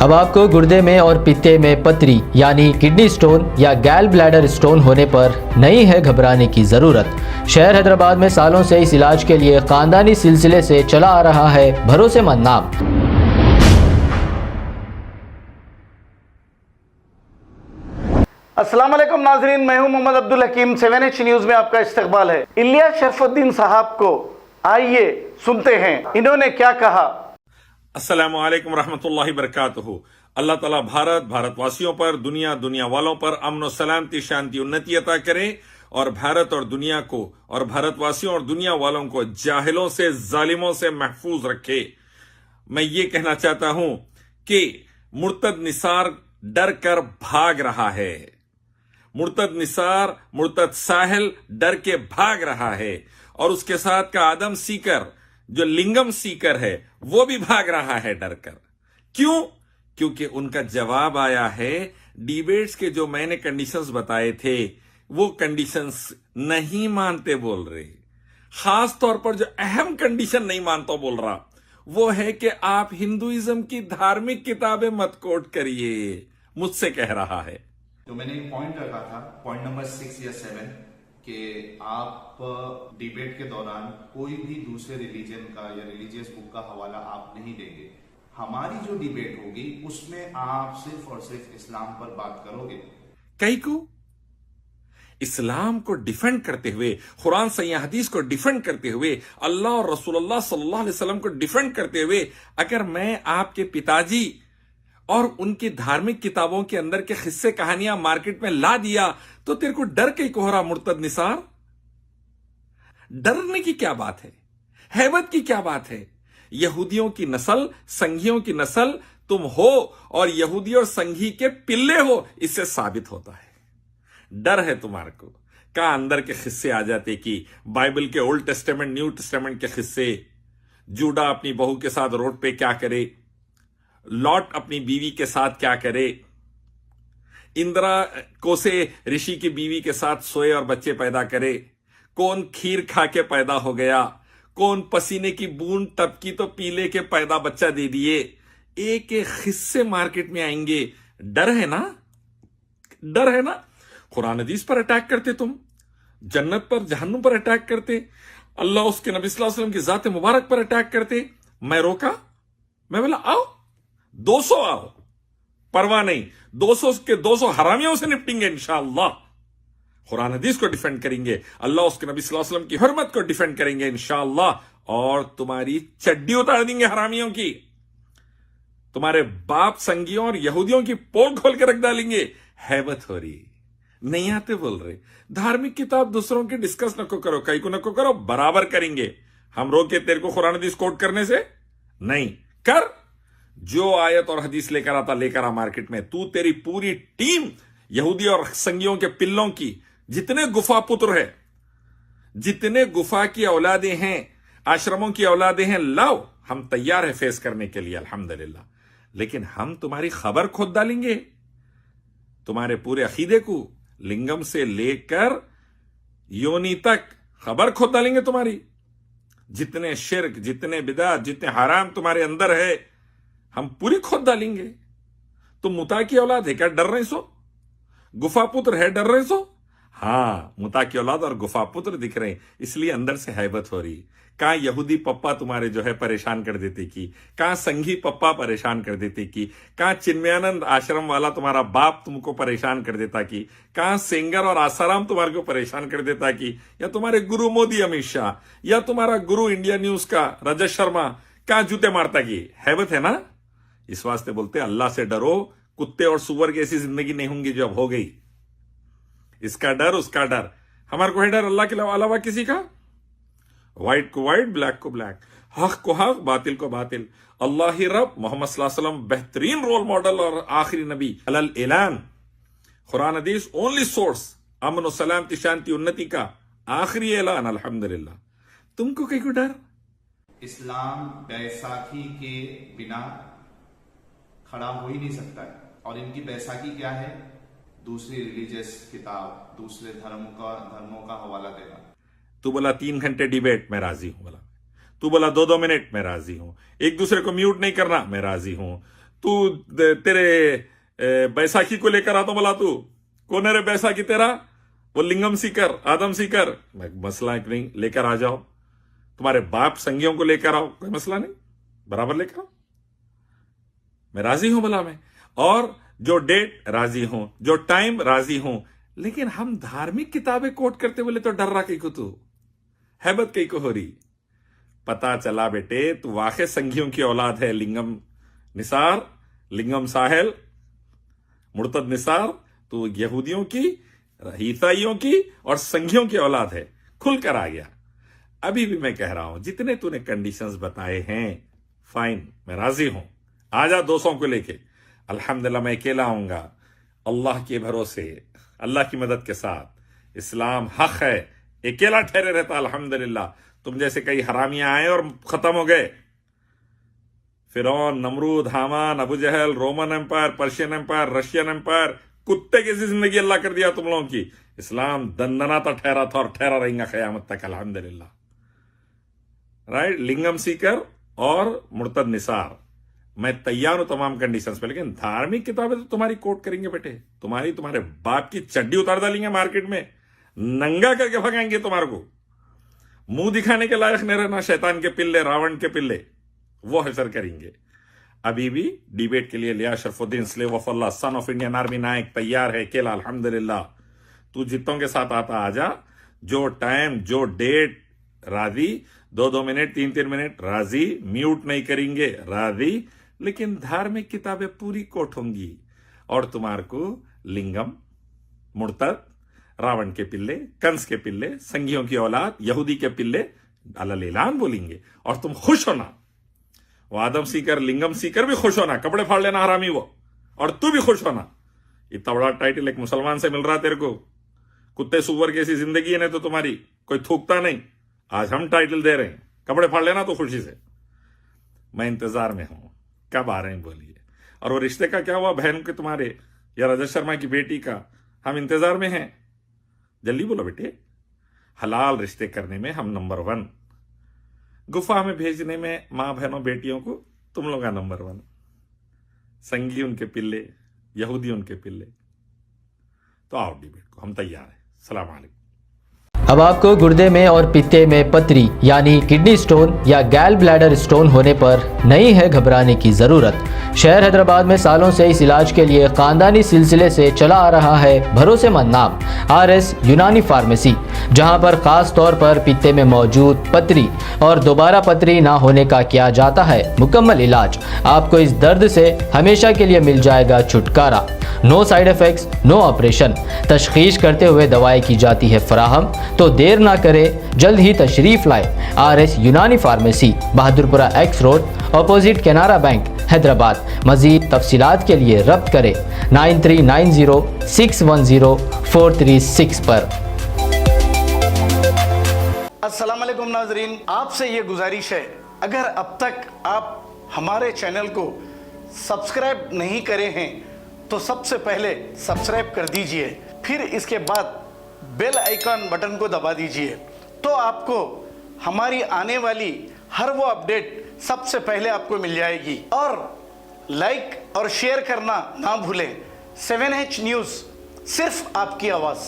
अब आपको गुर्दे में और पित्ते में पथरी यानी किडनी स्टोन या गैल ब्लैडर स्टोन होने पर नहीं है घबराने की ज़रूरत। शहर हैदराबाद में सालों से इस इलाज के लिए खानदानी सिलसिले से चला आ रहा है भरोसेमंद नाम। अस्सलाम वालेकुम नाजरीन, मैं हूं मोहम्मद अब्दुल हकीम। 7H न्यूज में आपका इस्तकबाल है। इलियास शरफुद्दीन साहब को आइए सुनते हैं, इन्होंने क्या कहा। अस्सलामु अलैकुम रहमतुल्लाहि बरकातुहू। अल्लाह ताला भारतवासियों पर, दुनिया वालों पर अमन और सलामती, शांति, उन्नति अता करे और भारत और दुनिया को और भारतवासियों और दुनिया वालों को जाहिलों से, जालिमों से महफूज रखे। मैं ये कहना चाहता हूं कि मुर्तद निसार डर कर भाग रहा है। मुर्तद निसार, मुर्तद साहिल डर के भाग रहा है और उसके साथ का आदम सीकर जो लिंगम सीकर है वो भी भाग रहा है डर कर। क्यों? क्योंकि उनका जवाब आया है डिबेट्स के जो मैंने कंडीशंस बताए थे वो कंडीशंस नहीं मानते बोल रहे। खास तौर पर जो अहम कंडीशन नहीं मानता बोल रहा वो है कि आप हिंदुइज्म की धार्मिक किताबें मत कोट करिए, मुझसे कह रहा है। तो मैंने एक पॉइंट रखा था, पॉइंट नंबर 6 या 7, कि आप डिबेट के दौरान कोई भी दूसरे रिलीजन का या रिलीजियस बुक का हवाला आप नहीं देंगे। हमारी जो डिबेट होगी उसमें आप सिर्फ और सिर्फ इस्लाम पर बात करोगे। कई को इस्लाम को डिफेंड करते हुए, कुरान सही हदीस को डिफेंड करते हुए, अल्लाह और रसूलुल्लाह सल्लल्लाहु अलैहि वसल्लम को डिफेंड करते हुए अगर मैं आपके पिताजी और उनकी धार्मिक किताबों के अंदर के किस्से कहानियां मार्केट में ला दिया तो तेरे को डर के कोहरा मुर्तद निसार? डरने की क्या बात है? हैबत की क्या बात है? यहूदियों की नस्ल, संघियों की नस्ल तुम हो और यहूदी और संघी के पिल्ले हो, इससे साबित होता है। डर है तुम्हारे को। का अंदर के किस्से आ जाते कि बाइबल के ओल्ड टेस्टामेंट, न्यू टेस्टामेंट के किस्से, जूडा अपनी बहू के साथ रोड पे क्या करे, लॉट अपनी बीवी के साथ क्या करे, इंदिरा कोसे ऋषि की बीवी के साथ सोए और बच्चे पैदा करे, कौन खीर खा के पैदा हो गया, कौन पसीने की बूंद टपकी तो पीले के पैदा बच्चा दे दिए। एक एक हिस्से मार्केट में आएंगे। डर है ना? डर है ना? कुरान हदीस पर अटैक करते तुम, जन्नत पर, जहन्नुम पर अटैक करते, अल्लाह उसके नबी सल्लल्लाहु अलैहि वसल्लम की जात मुबारक पर अटैक करते। मैं रोका? मैं बोला आओ 200 आओ, परवाह नहीं, 200 के 200 हरामियों से निपटेंगे इंशाअल्लाह। कुरान हदीस को डिफेंड करेंगे, अल्लाह उसके नबी सल्लल्लाहु अलैहि वसल्लम की हुर्मत को डिफेंड करेंगे इंशाअल्लाह और तुम्हारी चड्डी उतार देंगे हरामियों की। तुम्हारे बाप संगियों और यहूदियों की पोल खोल के रख डालेंगे। हैबत हो रही, नहीं आते बोल रहे। धार्मिक किताब दूसरों की डिस्कस नको करो, कई को नको करो, बराबर करेंगे। हम रोके तेरे को कुरान हदीस कोट करने से? नहीं कर। जो आयत और हदीस लेकर आता लेकर आ मार्केट में। तू, तेरी पूरी टीम यहूदी और संगियों के पिल्लों की, जितने गुफा पुत्र है, जितने गुफा की औलादें हैं, आश्रमों की औलादें हैं, लाओ, हम तैयार है फेस करने के लिए अल्हम्दुलिल्लाह। लेकिन हम तुम्हारी खबर खोद डालेंगे, तुम्हारे पूरे अकीदे को लिंगम से लेकर योनि तक खबर खोद डालेंगे तुम्हारी। जितने शिर्क, जितने बिदात, जितने हराम तुम्हारे अंदर है हम पूरी खोद डालेंगे। तुम मुता की औलाद है क्या? डर रहे सो? गुफा पुत्र है, डर रहे सो? हाँ, मुता की औलाद और गुफा पुत्र दिख रहे हैं, इसलिए अंदर से हैबत हो रही। कहां यहूदी पप्पा तुम्हारे जो है परेशान कर देते की, कहां संघी पप्पा परेशान कर देते की, कहां चिन्मयानंद आश्रम वाला तुम्हारा बाप तुमको परेशान कर देता की, कहां सेंगर और आसाराम तुम्हारे को परेशान कर देता की, या तुम्हारे गुरु मोदी अमित शाह, या तुम्हारा गुरु इंडिया न्यूज का रजत शर्मा कहां जूते मारता की। हैबत है ना? इस वास्ते बोलते अल्लाह से डरो, कुत्ते और सुअर की ऐसी जिंदगी नहीं होंगी जो अब हो गई। इसका डर, उसका डर, हमारे को है डर अल्लाह के अलावा किसी का। व्हाइट को व्हाइट, ब्लैक को ब्लैक, हक को हक, बातिल को बातिल। अल्लाह ही रब, मोहम्मद सल्लल्लाहु अलैहि वसल्लम बेहतरीन रोल मॉडल और आखिरी नबी, अलल ऐलान। कुरान हदीस ओनली सोर्स अमन और सलामती, शांति, उन्नति का आखिरी ऐलान अल्हम्दुलिल्लाह। तुमको कहीं को डर? इस्लाम बैसाखी के बिना खड़ा हो ही नहीं सकता है। और इनकी बैसाखी क्या है? दूसरी रिलीजियस किताब, दूसरे धर्मों का हवाला देना। तू बोला 3 घंटे डिबेट, मैं राजी हूं। बोला तू बोला 2-2 मिनट, मैं राजी हूं। एक दूसरे को म्यूट नहीं करना, मैं राजी हूं। तू तेरे बैसाखी को लेकर आता, बोला तू कौन है रे बैसाखी तेरा? वो लिंगम सीकर, आदम सीकर। मसला नहीं, लेकर आ जाओ। तुम्हारे बाप संगियों को लेकर आओ, कोई मसला नहीं, बराबर लेकर आओ, मैं राजी हूं भला मैं। और जो डेट राजी हूं, जो टाइम राजी हूं, लेकिन हम धार्मिक किताबें कोट करते बोले तो डर रहा कहीं को, तू हैबत कहीं को हो रही। पता चला बेटे तू वाकई संघियों की औलाद है। लिंगम निसार, लिंगम साहेल, मुर्तद निसार, तू यहूदियों की, ईसाइयों की और संघियों की औलाद है। खुलकर आ गया। अभी भी मैं कह रहा हूं, जितने तूने कंडीशंस बताए हैं, फाइन, मैं राजी हूं। आजा 200 को लेके। अल्हम्दुलिल्लाह मैं अकेला आऊंगा, अल्लाह के भरोसे, अल्लाह की मदद के साथ। इस्लाम हक है, अकेला ठहरे रहता अल्हम्दुलिल्लाह। तुम जैसे कई हरामियां आए और खत्म हो गए। फिरौन, नमरूद, हामान, अबू जहल, Roman empire, Persian empire, Russian empire, कुत्ते की जिंदगी अल्लाह कर दिया तुम लोगों की। इस्लाम दंदनाता ठहरा था और ठहरा रहेगा क़यामत तक अल्हम्दुलिल्लाह। राइट, लिंगम सीकर और मुर्तद निसार, मैं तैयार हूं तमाम कंडीशंस पे। लेकिन धार्मिक किताबें तो तुम्हारी कोट करेंगे बेटे, तुम्हारे बाप की चड्डी उतार डालेंगे मार्केट में, नंगा करके भगाएंगे तुम्हारे को। मुंह दिखाने के लायक नहीं रहना, शैतान के पिल्ले, रावण के पिल्ले, वो हशर करेंगे। अभी भी डिबेट के लिए लिया Sharfuddin slave of Allah, son of Indian army नायक तैयार है अकेला अल्हम्दुलिल्लाह। तू जितों के साथ आता आजा, जो टाइम, जो डेट राजी, 2-2 मिनट, 3-3 मिनट राजी, म्यूट नहीं करेंगे राजी। लेकिन धार्मिक किताबें पूरी कोट होंगी और तुम्हारे को लिंगम, मुर्तद, रावण के पिल्ले, कंस के पिल्ले, संघियों की औलाद, यहूदी के पिल्ले अल्लाह ऐलान बोलेंगे और तुम खुश होना। वो आदम सीकर, लिंगम सीकर भी खुश होना, कपड़े फाड़ लेना हरामी वो, और तू भी खुश होना। इतना बड़ा टाइटल एक मुसलमान से मिल रहा तेरे को। कुत्ते सुअर की ऐसी जिंदगी है नहीं तो तुम्हारी, कोई थूकता नहीं। आज हम टाइटल दे रहे हैं, कपड़े फाड़ लेना तो खुशी से। मैं इंतजार में हूं, कब आ रहे हैं बोलिए। और वो रिश्ते का क्या हुआ बहन के तुम्हारे या रजत शर्मा की बेटी का? हम इंतजार में हैं, जल्दी बोलो बेटे। हलाल रिश्ते करने में हम नंबर 1, गुफा में भेजने में मां बहनों बेटियों को तुम लोग नंबर 1, संगी उनके पिल्ले, यहूदी उनके पिल्ले। तो आओ डिबेट को, हम तैयार हैं। सलाम अलैकुम। अब आपको गुर्दे में और पित्ते में पथरी यानी किडनी स्टोन या गैल ब्लैडर स्टोन होने पर नहीं है घबराने की ज़रूरत। शहर हैदराबाद में सालों से इस इलाज के लिए ख़ानदानी सिलसिले से चला आ रहा है भरोसेमंद नाम RS यूनानी फार्मेसी, जहां पर ख़ास तौर पर पित्ते में मौजूद पथरी और दोबारा पथरी ना होने का किया जाता है मुकम्मल इलाज। आपको इस दर्द से हमेशा के लिए मिल जाएगा छुटकारा। No side effects, no operation. तशखीस करते हुए दवाएं की जाती है फराहम। तो देर ना करें, जल्द ही तशरीफ लाए RS Unani pharmacy, Bahadurpura X road, opposite Canara bank, Hyderabad. मजीद तफसीलात के लिए रब्त करें 9390610436 पर। अस्सलाम वालेकुम नाजरीन, आपसे ये गुजारिश है, अगर अब तक आप हमारे चैनल को सब्सक्राइब नहीं करे हैं तो सबसे पहले सब्सक्राइब कर दीजिए, फिर इसके बाद बेल आइकन बटन को दबा दीजिए, तो आपको हमारी आने वाली हर वो अपडेट सबसे पहले आपको मिल जाएगी। और लाइक और शेयर करना ना भूलें। 7H न्यूज़, सिर्फ आपकी आवाज़।